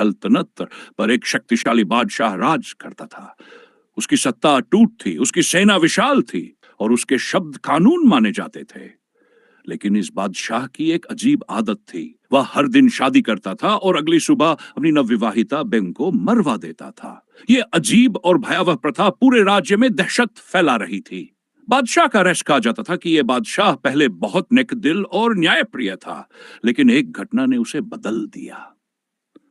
सल्तनत पर एक शक्तिशाली बादशाह राज करता था। उसकी सत्ता अटूट थी, उसकी सेना विशाल थी और उसके शब्द कानून माने जाते थे। लेकिन इस बादशाह की एक अजीब आदत थी। वह हर दिन शादी करता था और अगली सुबह अपनी नवविवाहिता बेगम को मरवा देता था। यह अजीब और भयावह प्रथा पूरे राज्य में दहशत फैला रही थी। बादशाह का रहस्य कहा जाता था कि यह बादशाह पहले बहुत नेकदिल और न्यायप्रिय था, लेकिन एक घटना ने उसे बदल दिया।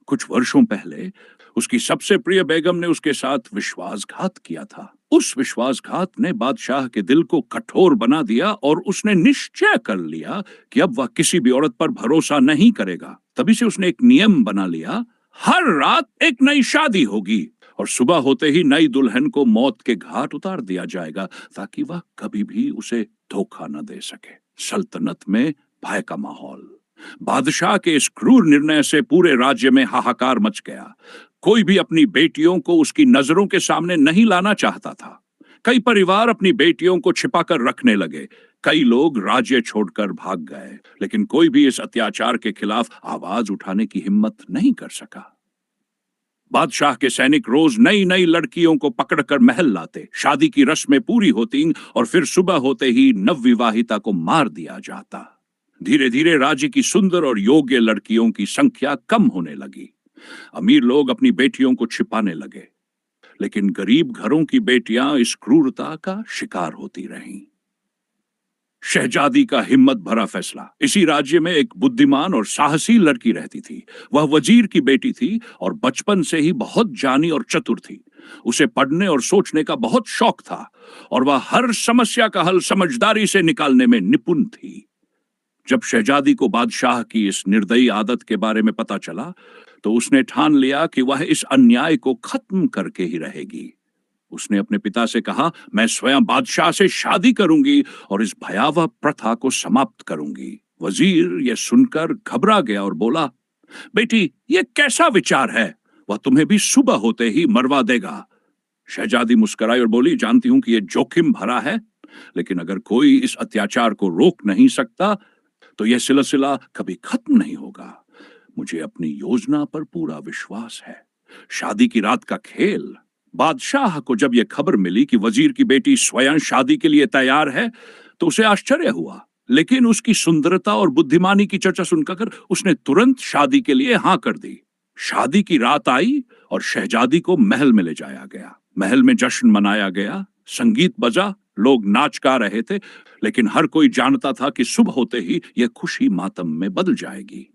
कुछ वर्षों पहले उसकी सबसे प्रिय बेगम ने उसके साथ विश्वासघात किया था। उस विश्वासघात ने बादशाह के दिल को कठोर बना दिया और उसने निश्चय कर लिया कि अब वह किसी भी औरत पर भरोसा नहीं करेगा। तभी से उसने एक नियम बना लिया, हर रात एक नई शादी होगी और सुबह होते ही नई दुल्हन को मौत के घाट उतार दिया जाएगा, ताकि वह कभी भी उसे धोखा न दे सके। सल्तनत में भय का माहौल। बादशाह के इस क्रूर निर्णय से पूरे राज्य में हाहाकार मच गया। कोई भी अपनी बेटियों को उसकी नजरों के सामने नहीं लाना चाहता था। कई परिवार अपनी बेटियों को छिपाकर रखने लगे। कई लोग राज्य छोड़कर भाग गए, लेकिन कोई भी इस अत्याचार के खिलाफ आवाज उठाने की हिम्मत नहीं कर सका। बादशाह के सैनिक रोज नई नई लड़कियों को पकड़कर महल लाते, शादी की रस्में पूरी होती और फिर सुबह होते ही नवविवाहिता को मार दिया जाता। धीरे धीरे राज्य की सुंदर और योग्य लड़कियों की संख्या कम होने लगी। अमीर लोग अपनी बेटियों को छिपाने लगे, लेकिन गरीब घरों की बेटियां इस क्रूरता का शिकार होती रहीं। शहजादी का हिम्मत भरा फैसला। इसी राज्य में एक बुद्धिमान और साहसी लड़की रहती थी। वह वजीर की बेटी थी और बचपन से ही बहुत जानी और चतुर थी। उसे पढ़ने और सोचने का बहुत शौक था और वह हर समस्या का हल समझदारी से निकालने में निपुण थी। जब शहजादी को बादशाह की इस निर्दयी आदत के बारे में पता चला, तो उसने ठान लिया कि वह इस अन्याय को खत्म करके ही रहेगी। उसने अपने पिता से कहा, मैं स्वयं बादशाह से शादी करूंगी और इस भयावह प्रथा को समाप्त करूंगी। वजीर यह सुनकर घबरा गया और बोला, बेटी, यह कैसा विचार है? वह तुम्हें भी सुबह होते ही मरवा देगा। शहजादी मुस्कुराई और बोली, जानती हूं कि यह जोखिम भरा है, लेकिन अगर कोई इस अत्याचार को रोक नहीं सकता तो यह सिलसिला कभी खत्म नहीं होगा। मुझे अपनी योजना पर पूरा विश्वास है। शादी की रात का खेल। बादशाह को जब यह खबर मिली कि वजीर की बेटी स्वयं शादी के लिए तैयार है, तो उसे आश्चर्य हुआ, लेकिन उसकी सुंदरता और बुद्धिमानी की चर्चा सुनकर उसने तुरंत शादी के लिए हां कर दी। शादी की रात आई और शहजादी को महल में ले जाया गया। महल में जश्न मनाया गया, संगीत बजा, लोग नाच गा रहे थे, लेकिन हर कोई जानता था कि सुबह होते ही यह खुशी मातम में बदल जाएगी।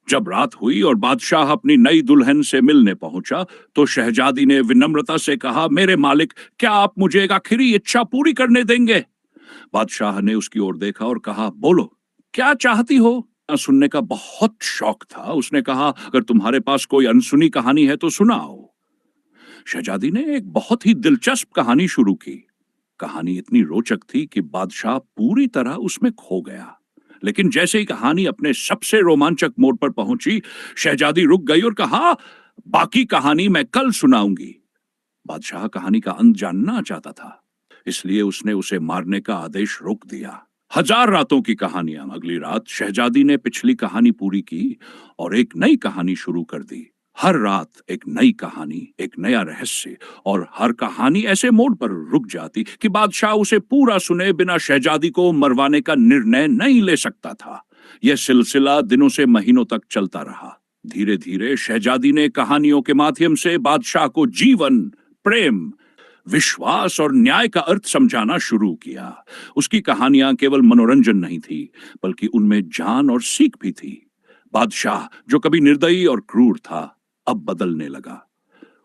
जब रात हुई और बादशाह अपनी नई दुल्हन से मिलने पहुंचा, तो शहजादी ने विनम्रता से कहा, मेरे मालिक, क्या आप मुझे एक आखिरी इच्छा पूरी करने देंगे? बादशाह ने उसकी ओर देखा और कहा, बोलो, क्या चाहती हो? सुनने का बहुत शौक था। उसने कहा, अगर तुम्हारे पास कोई अनसुनी कहानी है तो सुनाओ। शहजादी ने एक बहुत ही दिलचस्प कहानी शुरू की। कहानी इतनी रोचक थी कि बादशाह पूरी तरह उसमें खो गया। लेकिन जैसे ही कहानी अपने सबसे रोमांचक मोड़ पर पहुंची, शहजादी रुक गई और कहा, बाकी कहानी मैं कल सुनाऊंगी। बादशाह कहानी का अंत जानना चाहता था, इसलिए उसने उसे मारने का आदेश रोक दिया। 1000 रातों की कहानियां। अगली रात शहजादी ने पिछली कहानी पूरी की और एक नई कहानी शुरू कर दी। हर रात एक नई कहानी, एक नया रहस्य, और हर कहानी ऐसे मोड़ पर रुक जाती कि बादशाह उसे पूरा सुने बिना शहजादी को मरवाने का निर्णय नहीं ले सकता था। यह सिलसिला दिनों से महीनों तक चलता रहा। धीरे धीरे शहजादी ने कहानियों के माध्यम से बादशाह को जीवन, प्रेम, विश्वास और न्याय का अर्थ समझाना शुरू किया। उसकी कहानियां केवल मनोरंजन नहीं थी, बल्कि उनमें जान और सीख भी थी। बादशाह, जो कभी निर्दयी और क्रूर था, अब बदलने लगा।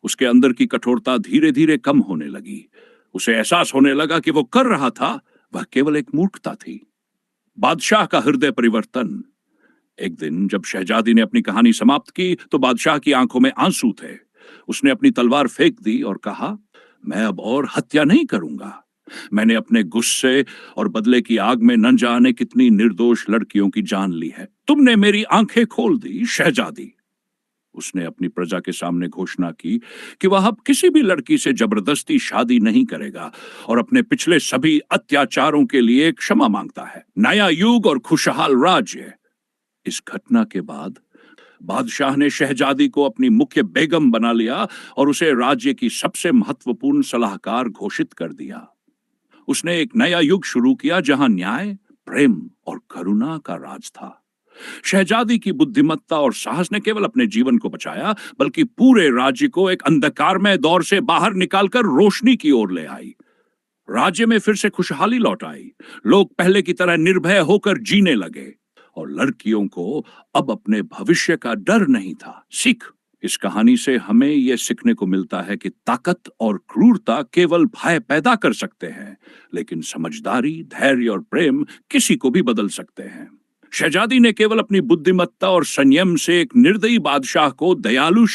उसके अंदर की कठोरता धीरे धीरे कम होने लगी। उसे एहसास होने लगा कि वो कर रहा था वह केवल एक मूर्खता थी। बादशाह का हृदय परिवर्तन। एक दिन जब शहजादी ने अपनी कहानी समाप्त की, तो बादशाह की आंखों में आंसू थे। उसने अपनी तलवार फेंक दी और कहा, मैं अब और हत्या नहीं करूंगा। मैंने अपने गुस्से और बदले की आग में न जाने कितनी निर्दोष लड़कियों की जान ली है। तुमने मेरी आंखें खोल दी, शहजादी। उसने अपनी प्रजा के सामने घोषणा की कि वह अब किसी भी लड़की से जबरदस्ती शादी नहीं करेगा और अपने पिछले सभी अत्याचारों के लिए क्षमा मांगता है। नया युग और खुशहाल राज्य। इस घटना के बाद बादशाह ने शहजादी को अपनी मुख्य बेगम बना लिया और उसे राज्य की सबसे महत्वपूर्ण सलाहकार घोषित कर दिया। उसने एक नया युग शुरू किया जहां न्याय, प्रेम और करुणा का राज था। शहजादी की बुद्धिमत्ता और साहस ने केवल अपने जीवन को बचाया, बल्कि पूरे राज्य को एक अंधकारमय दौर से बाहर निकालकर रोशनी की ओर ले आई। राज्य में फिर से खुशहाली लौट आई। लोग पहले की तरह निर्भय होकर जीने लगे और लड़कियों को अब अपने भविष्य का डर नहीं था। सीख, इस कहानी से हमें यह सीखने को मिलता है कि ताकत और क्रूरता केवल भय पैदा कर सकते हैं, लेकिन समझदारी, धैर्य और प्रेम किसी को भी बदल सकते हैं। शहजादी ने केवल अपनी बुद्धिमत्ता और संयम से एक निर्दयी बादशाह को दयालु